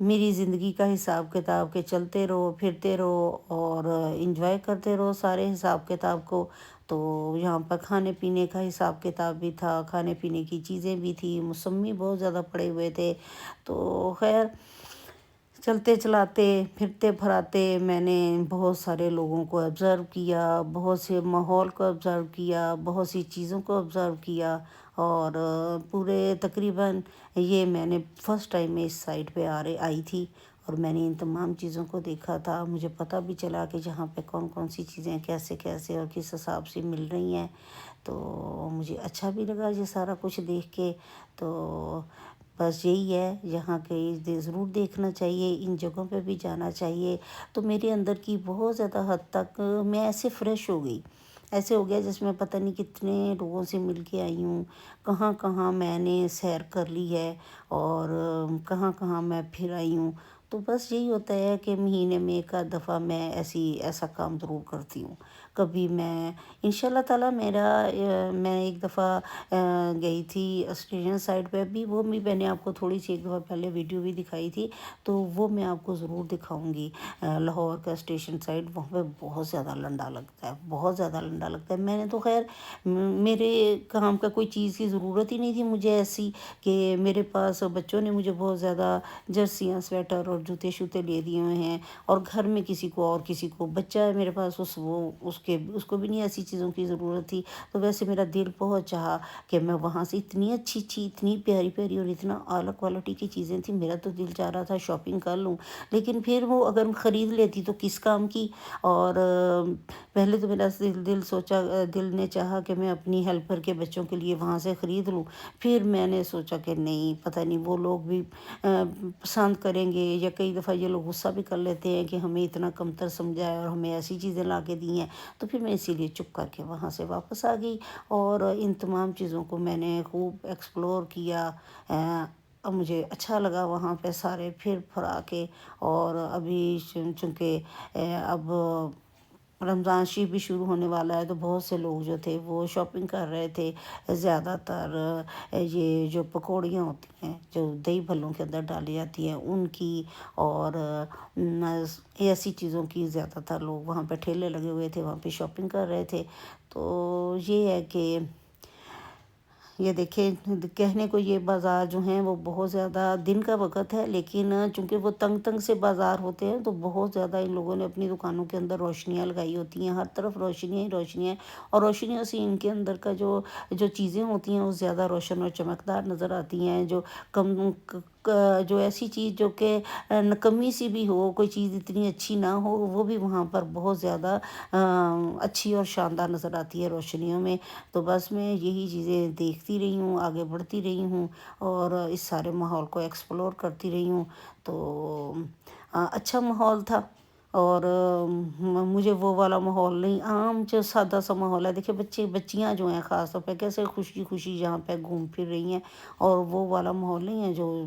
میری زندگی کا حساب کتاب کہ چلتے رہو پھرتے رہو اور انجوائے کرتے رہو سارے حساب کتاب کو۔ تو یہاں پر کھانے پینے کا حساب کتاب بھی تھا، کھانے پینے کی چیزیں بھی تھیں، موسمی بہت زیادہ پڑے ہوئے تھے۔ تو خیر چلتے چلاتے پھرتے پھراتے میں نے بہت سارے لوگوں کو آبزرو کیا، بہت سے ماحول کو آبزرو کیا، بہت سی چیزوں کو آبزرو کیا، اور پورے تقریباً یہ میں نے فرسٹ ٹائم میں اس سائٹ پہ آئی تھی، اور میں نے ان تمام چیزوں کو دیکھا تھا۔ مجھے پتہ بھی چلا کہ جہاں پہ کون کون سی چیزیں کیسے کیسے اور کس حساب سے مل رہی ہیں۔ تو مجھے اچھا بھی لگا یہ سارا کچھ دیکھ کے۔ تو بس یہی ہے، یہاں کے ضرور دیکھنا چاہیے، ان جگہوں پہ بھی جانا چاہیے۔ تو میرے اندر کی بہت زیادہ حد تک میں ایسے فریش ہو گئی، ایسے ہو گیا جس میں پتہ نہیں کتنے لوگوں سے مل کے آئی ہوں، کہاں کہاں میں نے سیر کر لی ہے، اور کہاں کہاں میں پھر آئی ہوں۔ تو بس یہی ہوتا ہے کہ مہینے میں ایک آدھ دفعہ میں ایسا کام ضرور کرتی ہوں۔ کبھی میں انشاءاللہ تعالیٰ میں ایک دفعہ گئی تھی آسٹریلین سائڈ پہ بھی، وہ بھی میں نے آپ کو تھوڑی سی ایک دفعہ پہلے ویڈیو بھی دکھائی تھی، تو وہ میں آپ کو ضرور دکھاؤں گی۔ لاہور کا اسٹیشن سائڈ، وہاں پہ بہت زیادہ لنڈا لگتا ہے، بہت زیادہ لنڈا لگتا ہے۔ میں نے تو خیر میرے کام کا کوئی چیز کی ضرورت ہی نہیں تھی مجھے ایسی، کہ میرے پاس بچوں نے مجھے بہت زیادہ جرسیاں سویٹر اور جوتے شوتے لے دیے ہوئے ہیں، اور گھر میں کسی کو بچہ ہے میرے پاس، اس کو بھی نہیں ایسی چیزوں کی ضرورت تھی۔ تو ویسے میرا دل بہت چاہا کہ میں وہاں سے اتنی اچھی اتنی پیاری پیاری اور اتنا اعلیٰ کوالٹی کی چیزیں تھیں، میرا تو دل چاہ رہا تھا شاپنگ کر لوں، لیکن پھر وہ اگر خرید لیتی تو کس کام کی۔ اور پہلے تو میرا دل نے چاہا کہ میں اپنی ہیلپر کے بچوں کے لیے وہاں سے خرید لوں، پھر میں نے سوچا کہ نہیں، پتہ نہیں وہ لوگ بھی پسند کریں گے، یا کئی دفعہ یہ لوگ غصہ بھی کر لیتے ہیں کہ ہمیں اتنا کمتر سمجھا ہے اور ہمیں ایسی چیزیں لا کے دی ہیں۔ تو پھر میں اسی لیے چپ کر کے وہاں سے واپس آ گئی، اور ان تمام چیزوں کو میں نے خوب ایکسپلور کیا۔ اب مجھے اچھا لگا وہاں پہ سارے پھر پھرا کے، اور ابھی چونکہ اب رمضان شریف بھی شروع ہونے والا ہے، تو بہت سے لوگ جو تھے وہ شاپنگ کر رہے تھے۔ زیادہ تر یہ جو پکوڑیاں ہوتی ہیں جو دہی بھلوں کے اندر ڈالی جاتی ہیں ان کی، اور ایسی چیزوں کی زیادہ تر لوگ وہاں پہ ٹھیلے لگے ہوئے تھے، وہاں پہ شاپنگ کر رہے تھے۔ تو یہ ہے کہ یہ دیکھیں، کہنے کو یہ بازار جو ہیں وہ بہت زیادہ دن کا وقت ہے، لیکن چونکہ وہ تنگ سے بازار ہوتے ہیں، تو بہت زیادہ ان لوگوں نے اپنی دکانوں کے اندر روشنیاں لگائی ہوتی ہیں، ہر طرف روشنیاں ہی روشنیاں، اور روشنیوں سے ان کے اندر کا جو چیزیں ہوتی ہیں وہ زیادہ روشن اور چمکدار نظر آتی ہیں۔ جو ایسی چیز جو کہ نکمی سی بھی ہو، کوئی چیز اتنی اچھی نہ ہو، وہ بھی وہاں پر بہت زیادہ اچھی اور شاندار نظر آتی ہے روشنیوں میں۔ تو بس میں یہی چیزیں دیکھتی رہی ہوں، آگے بڑھتی رہی ہوں، اور اس سارے ماحول کو ایکسپلور کرتی رہی ہوں۔ تو اچھا ماحول تھا، اور مجھے وہ والا ماحول نہیں، عام جو سادہ سا ماحول ہے۔ دیکھیں بچیاں جو ہیں خاص طور پہ کیسے خوشی خوشی یہاں پہ گھوم پھر رہی ہیں، اور وہ والا ماحول نہیں ہے جو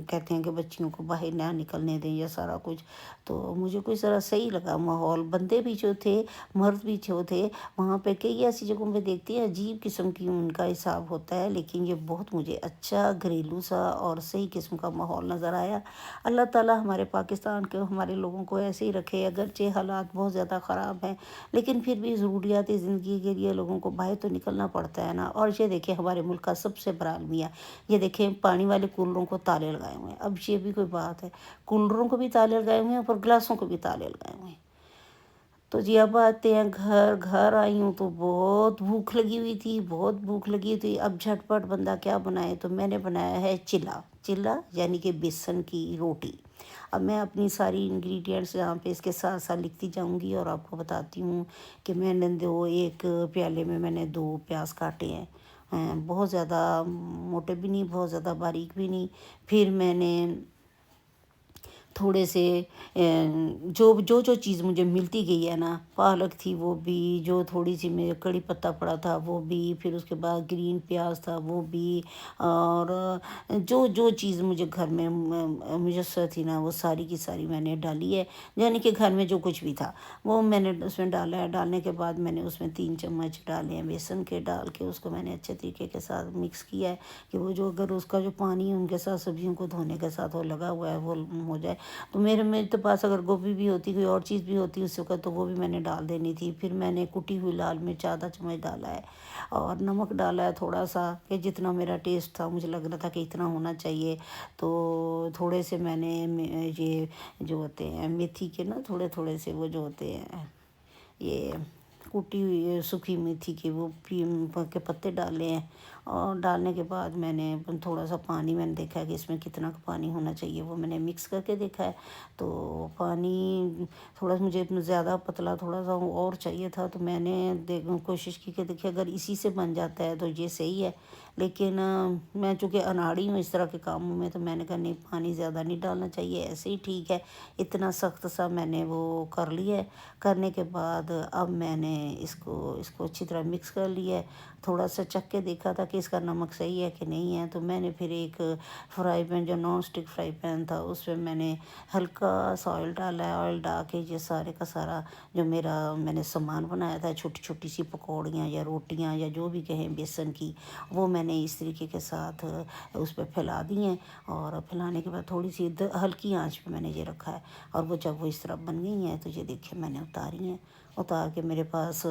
کہتے ہیں کہ بچیوں کو باہر نہ نکلنے دیں یا سارا کچھ۔ تو مجھے کوئی ذرا صحیح لگا ماحول، بندے بھی جو تھے، مرد بھی جو تھے وہاں پہ، کئی ایسی جگہوں پہ دیکھتے ہیں عجیب قسم کی ان کا حساب ہوتا ہے، لیکن یہ بہت مجھے اچھا گھریلو سا اور صحیح قسم کا ماحول نظر آیا۔ اللہ تعالیٰ ہمارے پاکستان کے ہمارے لوگوں کو ایسے ہی رکھے، اگرچہ حالات بہت زیادہ خراب ہیں، لیکن پھر بھی ضروریات زندگی کے لیے لوگوں کو باہر تو نکلنا پڑتا ہے نا۔ اور یہ دیکھیں ہمارے ملک کا سب سے بڑا المیہ، یہ دیکھیں پانی والے کولروں کو تالے لگائے ہوئے ہیں۔ اب یہ بھی کوئی بات ہے، کولروں کو بھی تالے لگائے ہوئے ہیں، اور گلاسوں کو بھی تالے لگائے ہوئے ہیں۔ تو جی اب آتے ہیں گھر آئی ہوں تو بہت بھوک لگی ہوئی تھی، بہت بھوک لگی تھی۔ اب جھٹ پٹ بندہ کیا بنائے، تو میں نے بنایا ہے چلا یعنی کہ بیسن کی روٹی۔ اب میں اپنی ساری انگریڈینٹس یہاں پہ اس کے ساتھ ساتھ لکھتی جاؤں گی، اور آپ کو بتاتی ہوں کہ میں نے ایک پیالے میں نے 2 پیاز کاٹے ہیں، بہت زیادہ موٹے بھی نہیں، بہت زیادہ باریک بھی نہیں۔ پھر میں نے تھوڑے سے جو جو جو چیز مجھے ملتی گئی ہے نا، پالک تھی وہ بھی، جو تھوڑی سی میرے کڑی پتہ پڑا تھا وہ بھی، پھر اس کے بعد گرین پیاز تھا وہ بھی، اور جو جو چیز مجھے گھر میں میسر تھی نا وہ ساری کی ساری میں نے ڈالی ہے، یعنی کہ گھر میں جو کچھ بھی تھا وہ میں نے اس میں ڈالا ہے۔ ڈالنے کے بعد میں نے اس میں 3 چمچ ڈالے ہیں بیسن کے، ڈال کے اس کو میں نے اچھے طریقے کے ساتھ مکس کیا ہے کہ وہ جو اگر اس کا جو پانی ہے ان کے ساتھ سبزیوں کو دھونے کے ساتھ وہ لگا ہوا ہے وہ ہو جائے، تو میرے تو پاس اگر گوبھی بھی ہوتی کوئی اور چیز بھی ہوتی اس وقت تو وہ بھی میں نے ڈال دینی تھی۔ پھر میں نے کٹی ہوئی لال مرچ آدھا چمچ ڈالا ہے، اور نمک ڈالا ہے تھوڑا سا کہ جتنا میرا ٹیسٹ تھا، مجھے لگ رہا تھا کہ اتنا ہونا چاہیے، تو تھوڑے سے میں نے یہ جو ہوتے ہیں میتھی کے نا تھوڑے تھوڑے سے وہ جو ہوتے ہیں یہ کوٹی ہوئی سوکھی میتھی کے وہ کے پتے ڈالے ہیں، اور ڈالنے کے بعد میں نے تھوڑا سا پانی میں نے دیکھا ہے کہ اس میں کتنا پانی ہونا چاہیے، وہ میں نے مکس کر کے دیکھا ہے، تو پانی تھوڑا سا مجھے زیادہ پتلا تھوڑا سا اور چاہیے تھا، تو میں نے کوشش کی کہ دیکھیں اگر اسی سے بن جاتا ہے تو یہ صحیح ہے، لیکن میں چونکہ اناڑی ہوں اس طرح کے کاموں میں، تو میں نے کہا نہیں پانی زیادہ نہیں ڈالنا چاہیے، ایسے ہی ٹھیک ہے۔ اتنا سخت سا میں نے وہ کر لیا ہے۔ کرنے کے بعد اب میں نے اس کو اچھی طرح مکس کر لیا ہے، تھوڑا سا چکھ کے دیکھا تھا کہ اس کا نمک صحیح ہے کہ نہیں ہے، تو میں نے پھر ایک فرائی پین جو نان اسٹک فرائی پین تھا اس پہ میں نے ہلکا سا آئل ڈالا ہے، آئل ڈال کے یہ سارے کا سارا جو میں نے سامان بنایا تھا چھوٹی چھوٹی سی پکوڑیاں یا روٹیاں یا جو بھی کہیں بیسن کی، وہ میں نے اس طریقے کے ساتھ اس پہ پھیلا دی ہیں، اور پھیلانے کے بعد تھوڑی سی ہلکی آنچ پہ میں نے یہ رکھا ہے، اور وہ جب وہ اس طرح بن گئی ہیں تو یہ دیکھیں میں نے اتاری ہیں۔ اتار کے میرے پاس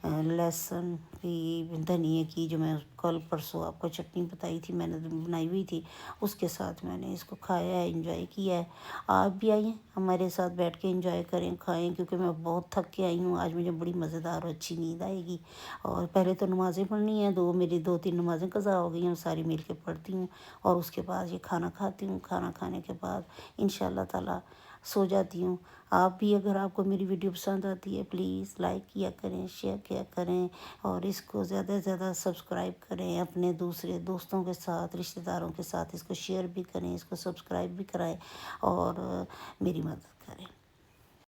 لہسن کی دھنیے کی جو میں کل پرسوں آپ کو چٹنی بتائی تھی میں نے بنائی ہوئی تھی، اس کے ساتھ میں نے اس کو کھایا ہے، انجوائے کیا ہے۔ آپ بھی آئیے ہمارے ساتھ بیٹھ کے انجوائے کریں، کھائیں، کیونکہ میں بہت تھک کے آئی ہوں، آج مجھے بڑی مزیدار اور اچھی نیند آئے گی، اور پہلے تو نمازیں پڑھنی ہیں، میری 2-3 نمازیں قضا ہو گئی ہیں، ساری مل کے پڑھتی ہوں، اور اس کے بعد یہ کھانا کھاتی ہوں، کھانا کھانے کے بعد انشاءاللہ تعالی سو جاتی ہوں۔ آپ بھی اگر آپ کو میری ویڈیو پسند آتی ہے پلیز لائک کیا کریں، شیئر کیا کریں، اور اس کو زیادہ سے زیادہ سبسکرائب کریں، اپنے دوسرے دوستوں کے ساتھ رشتہ داروں کے ساتھ اس کو شیئر بھی کریں، اس کو سبسکرائب بھی کرائیں، اور میری مدد کریں۔